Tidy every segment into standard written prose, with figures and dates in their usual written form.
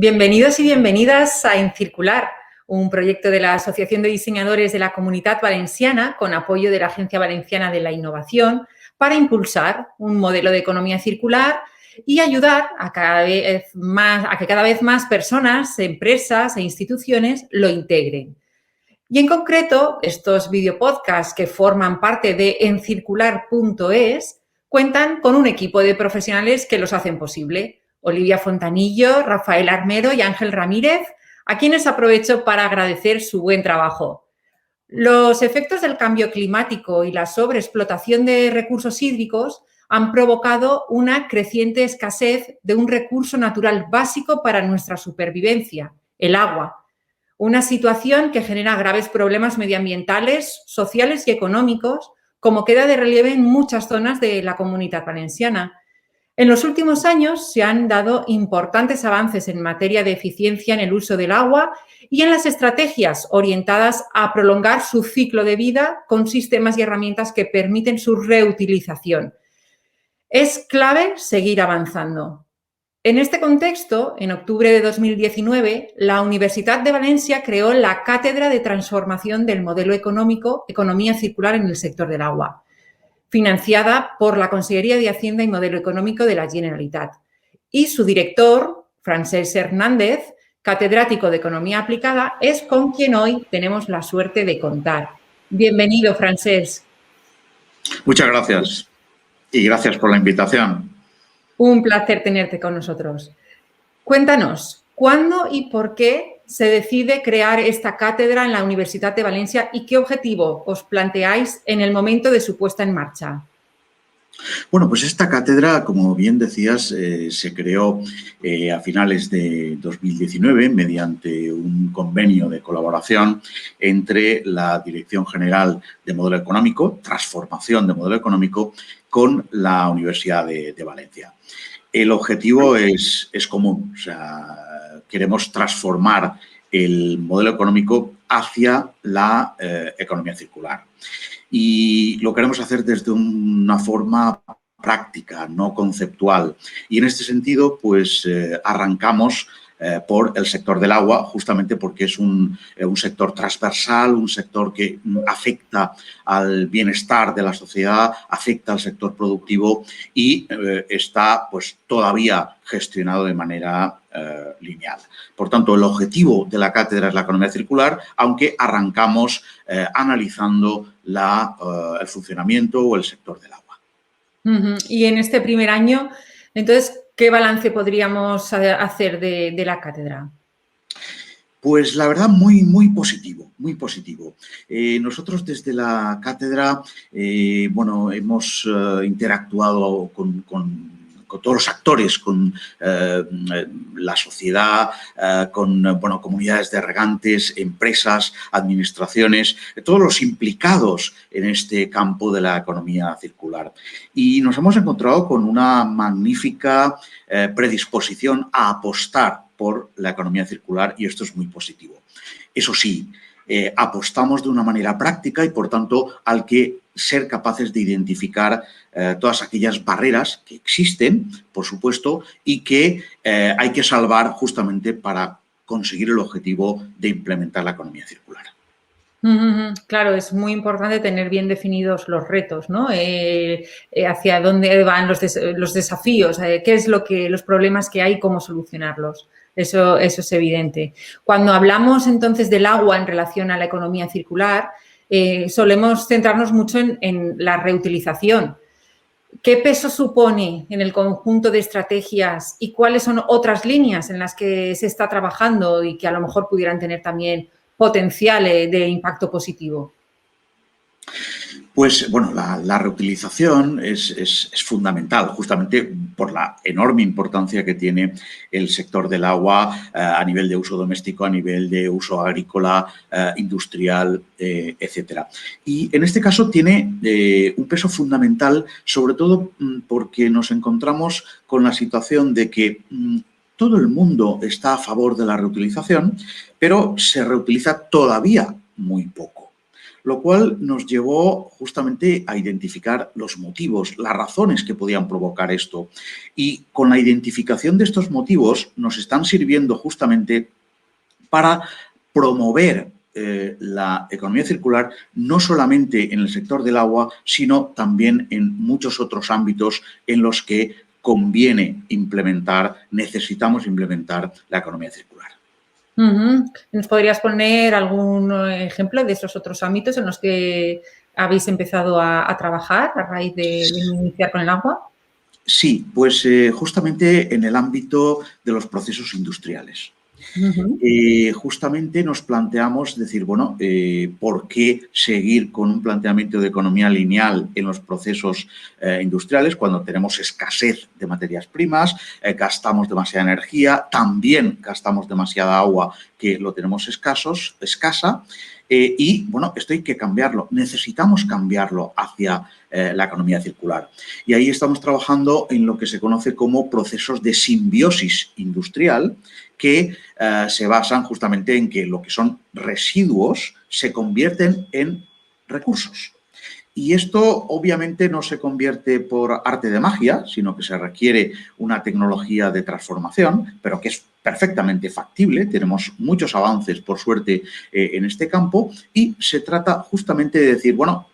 Bienvenidos y bienvenidas a Encircular, un proyecto de la Asociación de Diseñadores de la Comunitat Valenciana con apoyo de la Agencia Valenciana de la Innovación para impulsar un modelo de economía circular y ayudar a que cada vez más personas, empresas e instituciones lo integren. Y en concreto, estos videopodcasts que forman parte de encircular.es cuentan con un equipo de profesionales que los hacen posible. Olivia Fontanillo, Rafael Armedo y Ángel Ramírez, a quienes aprovecho para agradecer su buen trabajo. Los efectos del cambio climático y la sobreexplotación de recursos hídricos han provocado una creciente escasez de un recurso natural básico para nuestra supervivencia, el agua. Una situación que genera graves problemas medioambientales, sociales y económicos, como queda de relieve en muchas zonas de la Comunitat Valenciana. En los últimos años se han dado importantes avances en materia de eficiencia en el uso del agua y en las estrategias orientadas a prolongar su ciclo de vida con sistemas y herramientas que permiten su reutilización. Es clave seguir avanzando. En este contexto, en octubre de 2019, la Universitat de Valencia creó la Cátedra de Transformación del Modelo Económico, Economía Circular en el sector del agua, financiada por la Conselleria de Hacienda y Modelo Económico de la Generalitat. Y su director, Francesc Hernández, catedrático de Economía Aplicada, es con quien hoy tenemos la suerte de contar. Bienvenido, Francesc. Muchas gracias y gracias por la invitación. Un placer tenerte con nosotros. Cuéntanos, ¿cuándo y por qué se decide crear esta cátedra en la Universitat de Valencia y qué objetivo os planteáis en el momento de su puesta en marcha? Bueno, pues esta cátedra, como bien decías, se creó a finales de 2019 mediante un convenio de colaboración entre la Dirección General de Modelo Económico, Transformación de Modelo Económico, con la Universidad de Valencia. El objetivo es común, o sea, queremos transformar el modelo económico hacia la economía circular. Y lo queremos hacer desde una forma práctica, no conceptual. Y en este sentido, pues arrancamos por el sector del agua, justamente porque es un sector transversal, un sector que afecta al bienestar de la sociedad, afecta al sector productivo y está pues todavía gestionado de manera lineal. Por tanto, el objetivo de la cátedra es la economía circular, aunque arrancamos analizando el funcionamiento o el sector del agua. Y en este primer año, entonces, ¿qué balance podríamos hacer de la cátedra? Pues la verdad, muy positivo, muy positivo. Nosotros desde la cátedra, bueno, hemos interactuado con todos los actores, con la sociedad, con comunidades de regantes, empresas, administraciones, todos los implicados en este campo de la economía circular. Y nos hemos encontrado con una magnífica predisposición a apostar por la economía circular y esto es muy positivo. Eso sí, apostamos de una manera práctica y, por tanto, hay que ser capaces de identificar todas aquellas barreras que existen, por supuesto, y que hay que salvar justamente para conseguir el objetivo de implementar la economía circular. Claro, es muy importante tener bien definidos los retos, ¿no? Hacia dónde van los desafíos, qué es los problemas que hay y cómo solucionarlos. Eso es evidente. Cuando hablamos entonces del agua en relación a la economía circular, solemos centrarnos mucho en la reutilización. ¿Qué peso supone en el conjunto de estrategias y cuáles son otras líneas en las que se está trabajando y que a lo mejor pudieran tener también potencial de impacto positivo? Pues, bueno, la reutilización es fundamental, justamente por la enorme importancia que tiene el sector del agua a nivel de uso doméstico, a nivel de uso agrícola, industrial, etcétera. Y en este caso tiene un peso fundamental, sobre todo porque nos encontramos con la situación de que todo el mundo está a favor de la reutilización, pero se reutiliza todavía muy poco. lo cual nos llevó justamente a identificar los motivos, las razones que podían provocar esto. Y con la identificación de estos motivos nos están sirviendo justamente para promover la economía circular no solamente en el sector del agua, sino también en muchos otros ámbitos en los que necesitamos implementar la economía circular. ¿Nos podrías poner algún ejemplo de esos otros ámbitos en los que habéis empezado a trabajar a raíz de iniciar con el agua? Sí, pues justamente en el ámbito de los procesos industriales. Justamente nos planteamos decir, bueno, ¿por qué seguir con un planteamiento de economía lineal en los procesos industriales cuando tenemos escasez de materias primas, gastamos demasiada energía, también gastamos demasiada agua que lo tenemos escasa? Y, bueno, esto hay que cambiarlo. Necesitamos cambiarlo hacia la economía circular. Y ahí estamos trabajando en lo que se conoce como procesos de simbiosis industrial, que se basan justamente en que lo que son residuos se convierten en recursos. Y esto obviamente no se convierte por arte de magia, sino que se requiere una tecnología de transformación, pero que es perfectamente factible. Tenemos muchos avances, por suerte, en este campo, y se trata justamente de decir, bueno,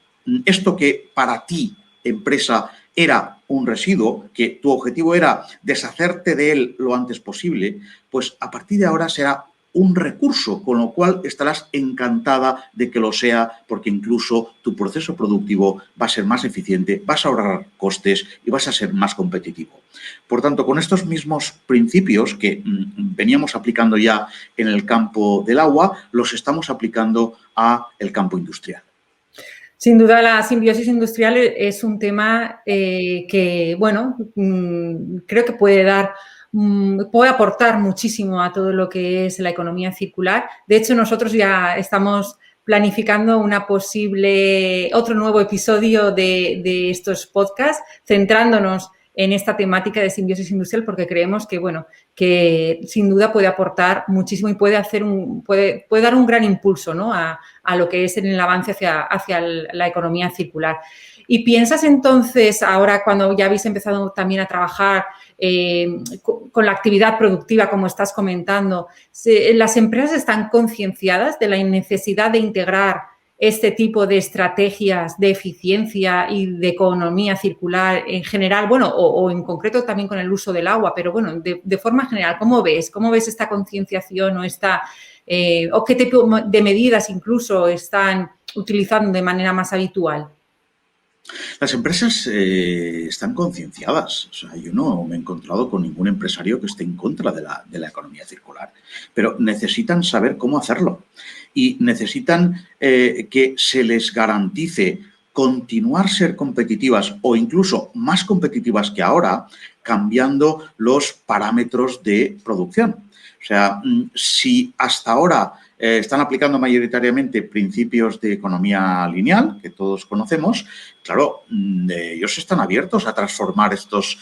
esto que para ti, empresa, era un residuo, que tu objetivo era deshacerte de él lo antes posible, pues a partir de ahora será un recurso, con lo cual estarás encantada de que lo sea, porque incluso tu proceso productivo va a ser más eficiente, vas a ahorrar costes y vas a ser más competitivo. Por tanto, con estos mismos principios que veníamos aplicando ya en el campo del agua, los estamos aplicando al campo industrial. Sin duda, la simbiosis industrial es un tema que, bueno, creo que puede aportar muchísimo a todo lo que es la economía circular. De hecho, nosotros ya estamos planificando otro nuevo episodio de estos podcasts, centrándonos en esta temática de simbiosis industrial, porque creemos que, bueno, que sin duda puede aportar muchísimo y puede dar un gran impulso, ¿no?, a lo que es el avance hacia la economía circular. ¿Y piensas entonces, ahora cuando ya habéis empezado también a trabajar con la actividad productiva, como estás comentando, las empresas están concienciadas de la necesidad de integrar este tipo de estrategias de eficiencia y de economía circular en general, bueno, o en concreto también con el uso del agua, pero bueno, de forma general, ¿cómo ves? ¿Cómo ves esta concienciación o qué tipo de medidas incluso están utilizando de manera más habitual? Las empresas están concienciadas. O sea, yo no me he encontrado con ningún empresario que esté en contra de la economía circular, pero necesitan saber cómo hacerlo y necesitan que se les garantice continuar ser competitivas o incluso más competitivas que ahora, cambiando los parámetros de producción. O sea, si hasta ahora están aplicando mayoritariamente principios de economía lineal, que todos conocemos, claro, ellos están abiertos a transformar estos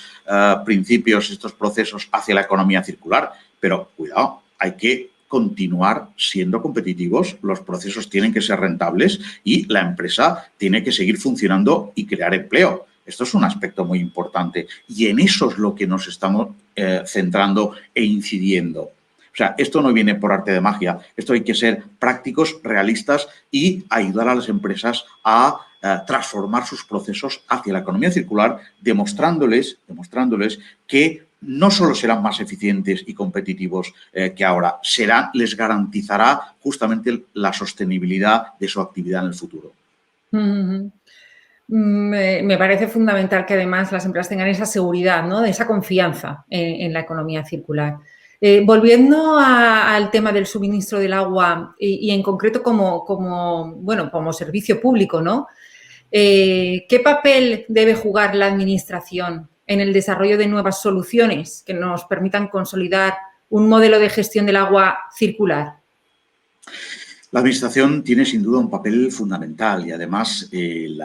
principios, estos procesos hacia la economía circular, pero cuidado, hay que continuar siendo competitivos, los procesos tienen que ser rentables y la empresa tiene que seguir funcionando y crear empleo. Esto es un aspecto muy importante y en eso es lo que nos estamos centrando e incidiendo. O sea, esto no viene por arte de magia, esto hay que ser prácticos, realistas y ayudar a las empresas a transformar sus procesos hacia la economía circular, demostrándoles que no solo serán más eficientes y competitivos que ahora, les garantizará justamente la sostenibilidad de su actividad en el futuro. Me parece fundamental que además las empresas tengan esa seguridad, ¿no?, de esa confianza en la economía circular. Volviendo al tema del suministro del agua y en concreto como servicio público, ¿no? ¿Qué papel debe jugar la Administración en el desarrollo de nuevas soluciones que nos permitan consolidar un modelo de gestión del agua circular? La Administración tiene sin duda un papel fundamental y además el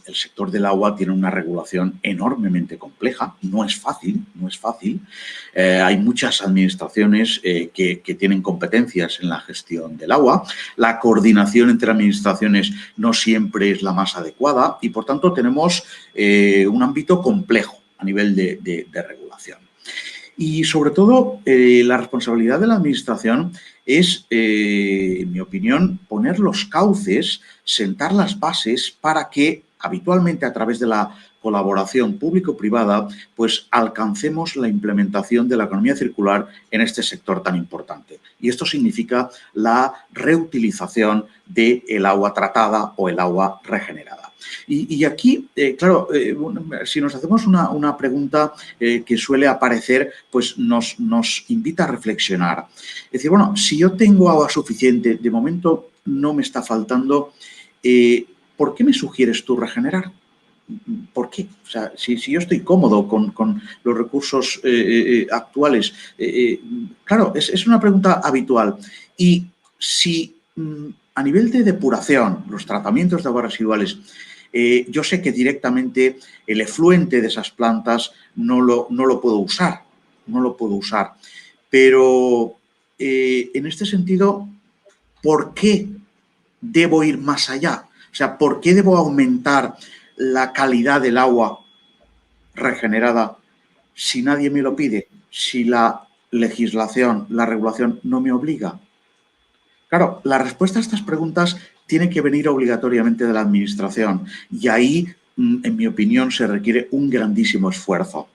el sector del agua tiene una regulación enormemente compleja, no es fácil, no es fácil. Hay muchas administraciones que tienen competencias en la gestión del agua. La coordinación entre administraciones no siempre es la más adecuada y, por tanto, tenemos un ámbito complejo a nivel de regulación. Y, sobre todo, la responsabilidad de la Administración es, en mi opinión, poner los cauces, sentar las bases para que, habitualmente a través de la colaboración público-privada, pues alcancemos la implementación de la economía circular en este sector tan importante. Y esto significa la reutilización del agua tratada o el agua regenerada. Y aquí, claro, si nos hacemos una pregunta que suele aparecer, pues nos invita a reflexionar. Es decir, bueno, si yo tengo agua suficiente, de momento no me está faltando, ¿por qué me sugieres tú regenerar? ¿Por qué? O sea, si yo estoy cómodo con los recursos actuales, claro, es una pregunta habitual. Y si a nivel de depuración, los tratamientos de aguas residuales, yo sé que directamente el efluente de esas plantas no lo puedo usar, Pero en este sentido, ¿por qué debo ir más allá? O sea, ¿por qué debo aumentar la calidad del agua regenerada si nadie me lo pide, si la legislación, la regulación no me obliga? Claro, la respuesta a estas preguntas tiene que venir obligatoriamente de la Administración y ahí, en mi opinión, se requiere un grandísimo esfuerzo.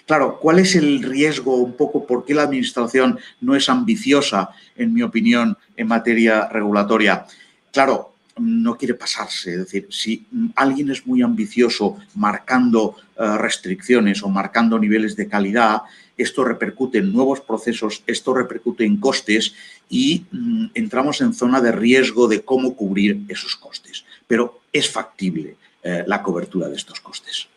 Claro, ¿cuál es el riesgo un poco? ¿Por qué la Administración no es ambiciosa, en mi opinión, en materia regulatoria? Claro, no quiere pasarse. Es decir, si alguien es muy ambicioso marcando restricciones o marcando niveles de calidad, esto repercute en nuevos procesos, esto repercute en costes y entramos en zona de riesgo de cómo cubrir esos costes. Pero es factible la cobertura de estos costes.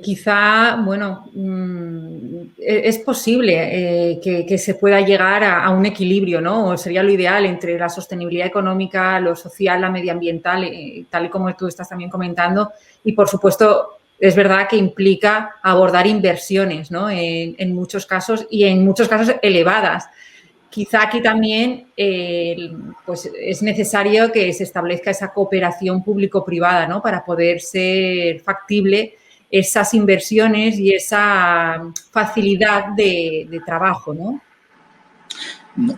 Quizá, bueno, es posible que se pueda llegar a un equilibrio, ¿no? O sería lo ideal entre la sostenibilidad económica, lo social, la medioambiental, tal y como tú estás también comentando. Y, por supuesto, es verdad que implica abordar inversiones, ¿no? En muchos casos y en muchos casos elevadas. Quizá aquí también pues es necesario que se establezca esa cooperación público-privada, ¿no? Para poder ser factible esas inversiones y esa facilidad de trabajo, ¿no?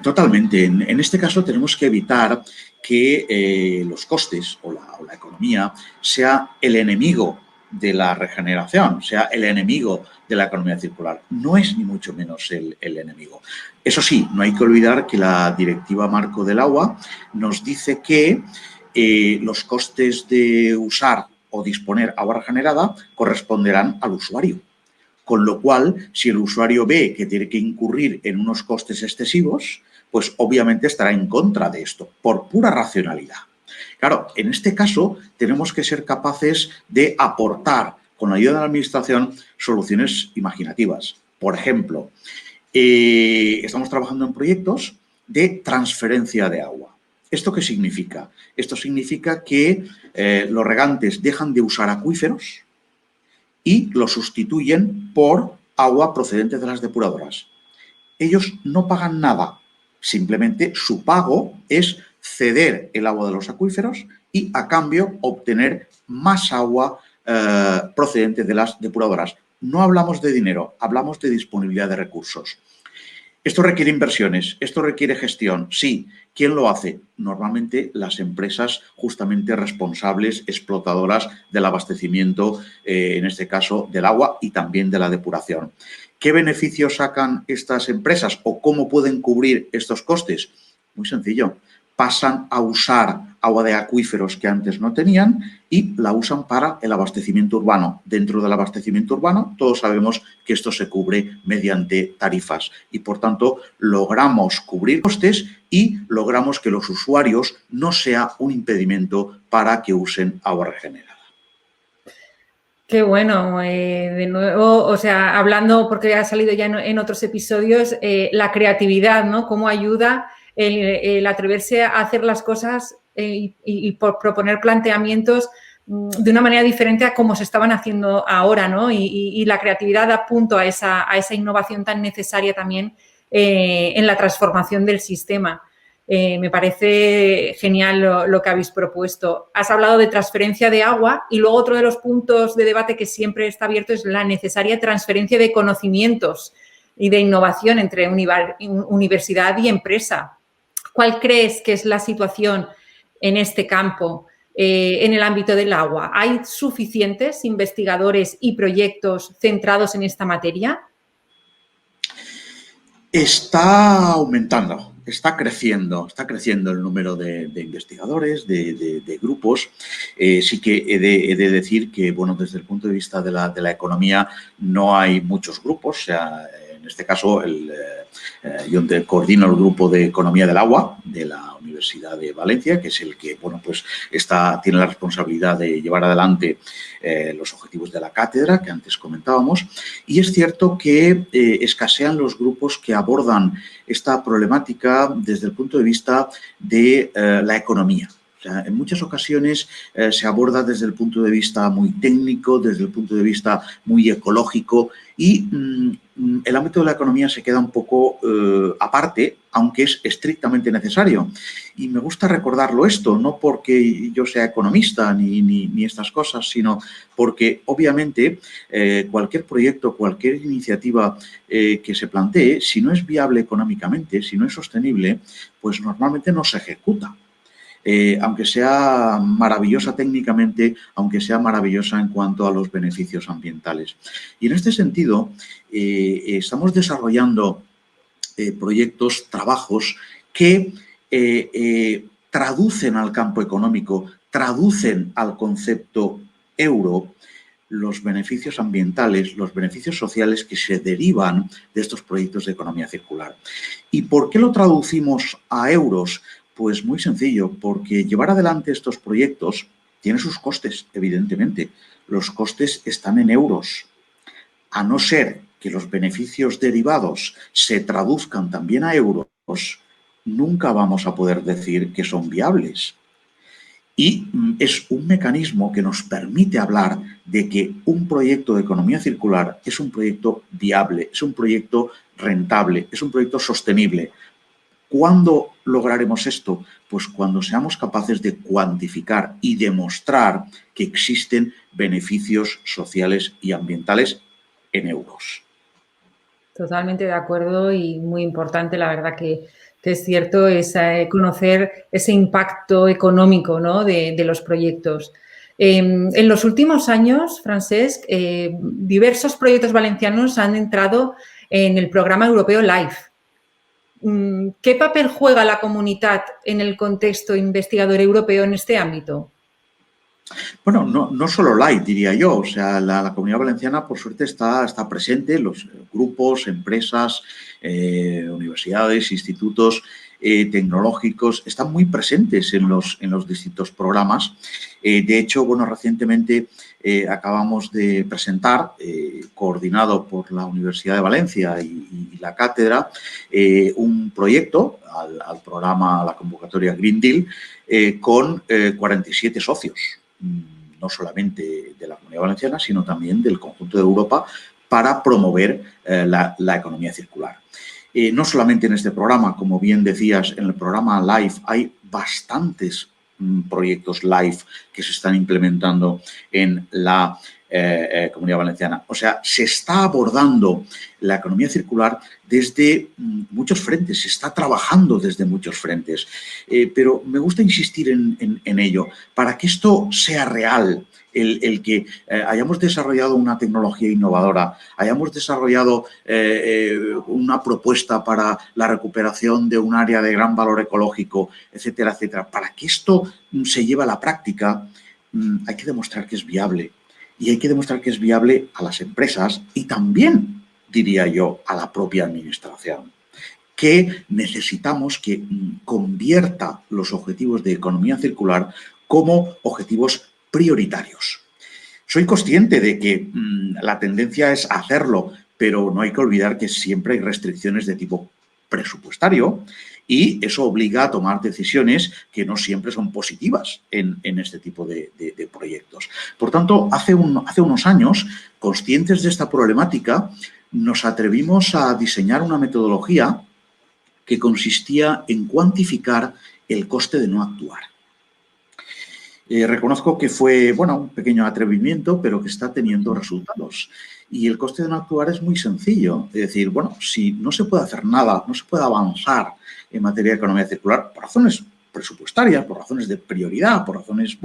Totalmente. En este caso tenemos que evitar que los costes o la economía sea el enemigo de la regeneración, sea el enemigo de la economía circular. No es ni mucho menos el enemigo. Eso sí, no hay que olvidar que la Directiva Marco del Agua nos dice que los costes de usar o disponer agua regenerada corresponderán al usuario. Con lo cual, si el usuario ve que tiene que incurrir en unos costes excesivos, pues obviamente estará en contra de esto, por pura racionalidad. Claro, en este caso tenemos que ser capaces de aportar, con la ayuda de la Administración, soluciones imaginativas. Por ejemplo, estamos trabajando en proyectos de transferencia de agua. ¿Esto qué significa? Esto significa que los regantes dejan de usar acuíferos y lo sustituyen por agua procedente de las depuradoras. Ellos no pagan nada, simplemente su pago es ceder el agua de los acuíferos y a cambio obtener más agua procedente de las depuradoras. No hablamos de dinero, hablamos de disponibilidad de recursos. Esto requiere inversiones, esto requiere gestión, sí. ¿Quién lo hace? Normalmente las empresas justamente responsables, explotadoras del abastecimiento, en este caso del agua y también de la depuración. ¿Qué beneficios sacan estas empresas o cómo pueden cubrir estos costes? Muy sencillo. Pasan a usar agua de acuíferos que antes no tenían y la usan para el abastecimiento urbano. Dentro del abastecimiento urbano, todos sabemos que esto se cubre mediante tarifas y, por tanto, logramos cubrir costes y logramos que los usuarios no sea un impedimento para que usen agua regenerada. Qué bueno, de nuevo, o sea, hablando, porque ha salido ya en otros episodios, la creatividad, ¿no? Cómo ayuda el atreverse a hacer las cosas y por proponer planteamientos de una manera diferente a cómo se estaban haciendo ahora, ¿no? Y la creatividad da punto a esa innovación tan necesaria también en la transformación del sistema. Me parece genial lo que habéis propuesto. Has hablado de transferencia de agua y luego otro de los puntos de debate que siempre está abierto es la necesaria transferencia de conocimientos y de innovación entre universidad y empresa. ¿Cuál crees que es la situación en este campo, en el ámbito del agua? ¿Hay suficientes investigadores y proyectos centrados en esta materia? Está aumentando, está creciendo el número de investigadores, de grupos. Sí que he de decir que, bueno, desde el punto de vista de la economía no hay muchos grupos. O sea, en este caso, yo coordino el grupo de Economía del Agua de la Universidad de Valencia, que es el que, bueno, pues tiene la responsabilidad de llevar adelante los objetivos de la cátedra que antes comentábamos. Y es cierto que escasean los grupos que abordan esta problemática desde el punto de vista de la economía. O sea, en muchas ocasiones se aborda desde el punto de vista muy técnico, desde el punto de vista muy ecológico y el ámbito de la economía se queda un poco aparte, aunque es estrictamente necesario. Y me gusta recordarlo esto, no porque yo sea economista ni estas cosas, sino porque obviamente cualquier proyecto, cualquier iniciativa que se plantee, si no es viable económicamente, si no es sostenible, pues normalmente no se ejecuta. Aunque sea maravillosa técnicamente, aunque sea maravillosa en cuanto a los beneficios ambientales. Y en este sentido, estamos desarrollando proyectos, trabajos que traducen al campo económico, traducen al concepto euro los beneficios ambientales, los beneficios sociales que se derivan de estos proyectos de economía circular. ¿Y por qué lo traducimos a euros? Pues muy sencillo, porque llevar adelante estos proyectos tiene sus costes, evidentemente. Los costes están en euros. A no ser que los beneficios derivados se traduzcan también a euros, nunca vamos a poder decir que son viables. Y es un mecanismo que nos permite hablar de que un proyecto de economía circular es un proyecto viable, es un proyecto rentable, es un proyecto sostenible. ¿Cuándo lograremos esto? Pues cuando seamos capaces de cuantificar y demostrar que existen beneficios sociales y ambientales en euros. Totalmente de acuerdo y muy importante, la verdad que es cierto, es conocer ese impacto económico, ¿no?, de los proyectos. En los últimos años, Francesc, diversos proyectos valencianos han entrado en el programa europeo LIFE. ¿Qué papel juega la comunidad en el contexto investigador europeo en este ámbito? Bueno, no solo LIFE, diría yo. O sea, la Comunidad Valenciana, por suerte, está presente. Los grupos, empresas, universidades, institutos tecnológicos están muy presentes en los distintos programas. De hecho, bueno, recientemente acabamos de presentar, coordinado por la Universidad de Valencia y la cátedra, un proyecto al programa, a la convocatoria Green Deal, con 47 socios, no solamente de la Comunidad Valenciana, sino también del conjunto de Europa, para promover la economía circular. No solamente en este programa, como bien decías, en el programa LIFE hay bastantes proyectos LIFE que se están implementando en la Comunidad Valenciana. O sea, se está abordando la economía circular desde muchos frentes, se está trabajando desde muchos frentes. Pero me gusta insistir en ello. Para que esto sea real, el que hayamos desarrollado una tecnología innovadora, hayamos desarrollado una propuesta para la recuperación de un área de gran valor ecológico, etcétera, etcétera. Para que esto se lleve a la práctica, hay que demostrar que es viable. Y hay que demostrar que es viable a las empresas y también, diría yo, a la propia administración, que necesitamos que convierta los objetivos de economía circular como objetivos prioritarios. Soy consciente de que la tendencia es hacerlo, pero no hay que olvidar que siempre hay restricciones de tipo presupuestario Y eso obliga a tomar decisiones que no siempre son positivas en este tipo de proyectos. Por tanto, hace unos años, conscientes de esta problemática, nos atrevimos a diseñar una metodología que consistía en cuantificar el coste de no actuar. Reconozco que fue, un pequeño atrevimiento, pero que está teniendo resultados. Y el coste de no actuar es muy sencillo. Es decir, si no se puede hacer nada, no se puede avanzar en materia de economía circular por razones presupuestarias, por razones de prioridad, por razones,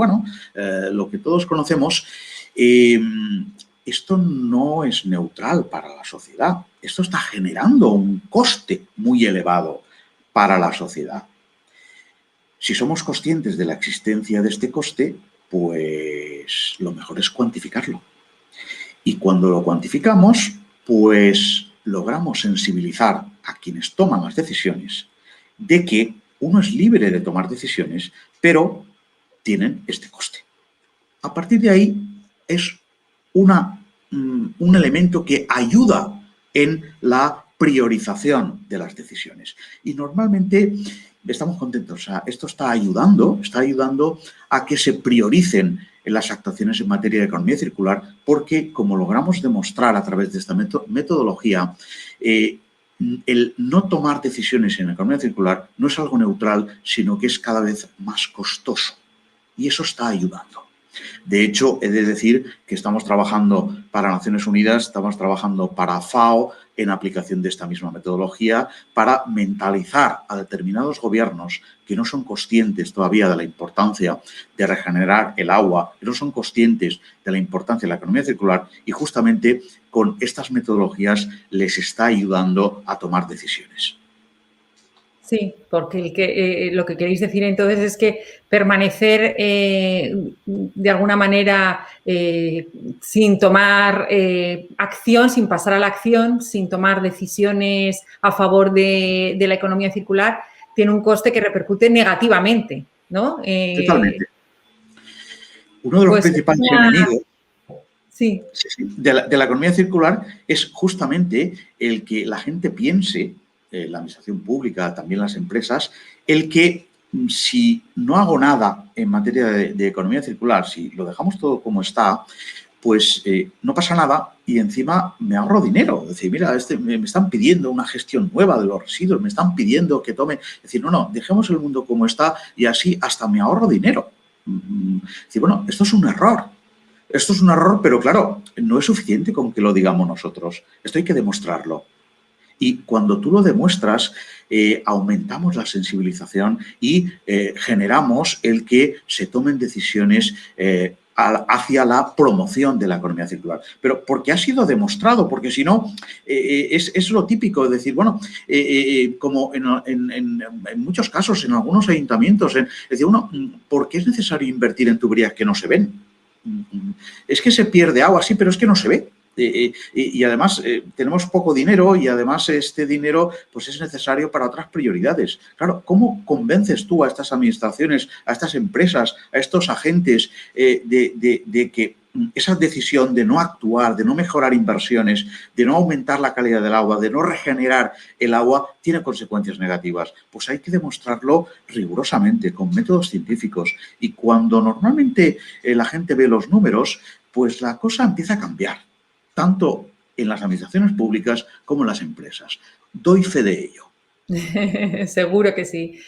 lo que todos conocemos, esto no es neutral para la sociedad. Esto está generando un coste muy elevado para la sociedad. Si somos conscientes de la existencia de este coste, pues lo mejor es cuantificarlo. Y cuando lo cuantificamos, pues logramos sensibilizar a quienes toman las decisiones de que uno es libre de tomar decisiones, pero tienen este coste. A partir de ahí es un elemento que ayuda en la priorización de las decisiones. Y normalmente estamos contentos. O sea, esto está ayudando a que se prioricen las actuaciones en materia de economía circular porque, como logramos demostrar a través de esta metodología, el no tomar decisiones en economía circular no es algo neutral, sino que es cada vez más costoso. Y eso está ayudando. De hecho, he de decir que estamos trabajando para Naciones Unidas, estamos trabajando para FAO en aplicación de esta misma metodología para mentalizar a determinados gobiernos que no son conscientes todavía de la importancia de regenerar el agua, que no son conscientes de la importancia de la economía circular y justamente con estas metodologías les está ayudando a tomar decisiones. Sí, porque lo que queréis decir entonces es que permanecer de alguna manera sin tomar acción, sin pasar a la acción, sin tomar decisiones a favor de la economía circular, tiene un coste que repercute negativamente, ¿no? Totalmente. Uno de los principales enemigos de la economía circular es justamente el que la gente piense, la administración pública, también las empresas, el que si no hago nada en materia de economía circular, si lo dejamos todo como está, pues no pasa nada y encima me ahorro dinero. Es decir, mira, me están pidiendo una gestión nueva de los residuos, me están pidiendo que tome... Es decir, no, dejemos el mundo como está y así hasta me ahorro dinero. Es decir, esto es un error. Esto es un error, pero claro, no es suficiente con que lo digamos nosotros. Esto hay que demostrarlo. Y cuando tú lo demuestras, aumentamos la sensibilización y generamos el que se tomen decisiones hacia la promoción de la economía circular. Pero porque ha sido demostrado, porque si no, es lo típico de decir, como en muchos casos, en algunos ayuntamientos, es decir, ¿por qué es necesario invertir en tuberías que no se ven? Es que se pierde agua, sí, pero es que no se ve. Y además tenemos poco dinero y además este dinero pues es necesario para otras prioridades. Claro, ¿cómo convences tú a estas administraciones, a estas empresas, a estos agentes de que esa decisión de no actuar, de no mejorar inversiones, de no aumentar la calidad del agua, de no regenerar el agua, tiene consecuencias negativas? Pues hay que demostrarlo rigurosamente, con métodos científicos. Y cuando normalmente la gente ve los números, pues la cosa empieza a cambiar, tanto en las administraciones públicas como en las empresas. Doy fe de ello. Seguro que sí.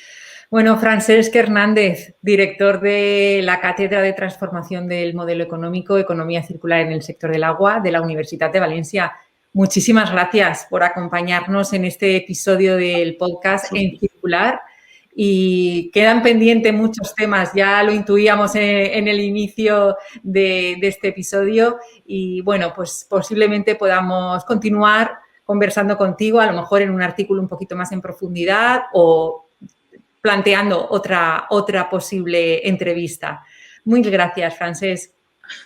Bueno, Francesc Hernández, director de la Cátedra de Transformación del Modelo Económico, Economía Circular en el Sector del Agua de la Universitat de Valencia. Muchísimas gracias por acompañarnos en este episodio del podcast En Circular. Y quedan pendientes muchos temas, ya lo intuíamos en el inicio de este episodio y bueno, pues posiblemente podamos continuar conversando contigo, a lo mejor en un artículo un poquito más en profundidad o planteando otra posible entrevista. Muchas gracias, Francesc.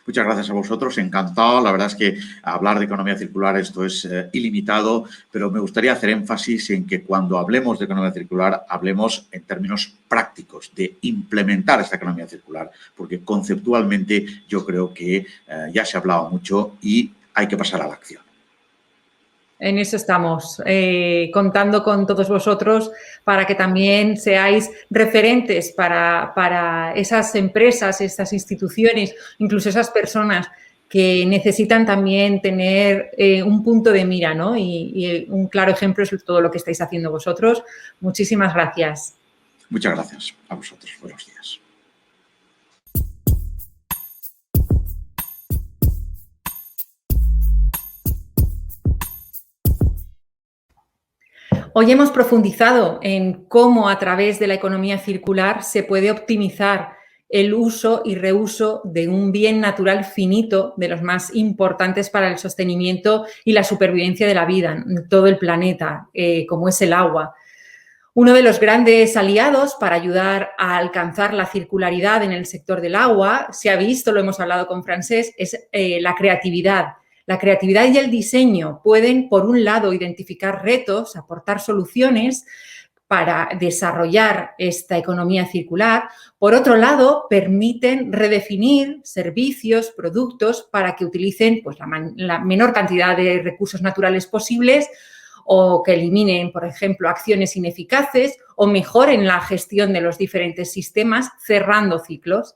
Muchas gracias a vosotros, encantado. La verdad es que hablar de economía circular esto es ilimitado, pero me gustaría hacer énfasis en que cuando hablemos de economía circular hablemos en términos prácticos, de implementar esta economía circular, porque conceptualmente yo creo que ya se ha hablado mucho y hay que pasar a la acción. En eso estamos, contando con todos vosotros para que también seáis referentes para esas empresas, estas instituciones, incluso esas personas que necesitan también tener un punto de mira, ¿no? Y un claro ejemplo es todo lo que estáis haciendo vosotros. Muchísimas gracias. Muchas gracias a vosotros. Buenos días. Hoy hemos profundizado en cómo a través de la economía circular se puede optimizar el uso y reuso de un bien natural finito, de los más importantes para el sostenimiento y la supervivencia de la vida en todo el planeta, como es el agua. Uno de los grandes aliados para ayudar a alcanzar la circularidad en el sector del agua, se ha visto, lo hemos hablado con Francesc, es la creatividad. La creatividad y el diseño pueden, por un lado, identificar retos, aportar soluciones para desarrollar esta economía circular. Por otro lado, permiten redefinir servicios, productos para que utilicen pues, la menor cantidad de recursos naturales posibles o que eliminen, por ejemplo, acciones ineficaces o mejoren la gestión de los diferentes sistemas cerrando ciclos.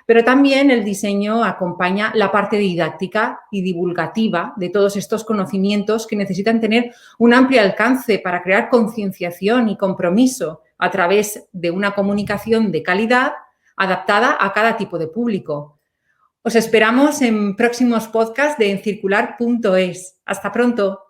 Pero también el diseño acompaña la parte didáctica y divulgativa de todos estos conocimientos que necesitan tener un amplio alcance para crear concienciación y compromiso a través de una comunicación de calidad adaptada a cada tipo de público. Os esperamos en próximos podcasts de encircular.es. Hasta pronto.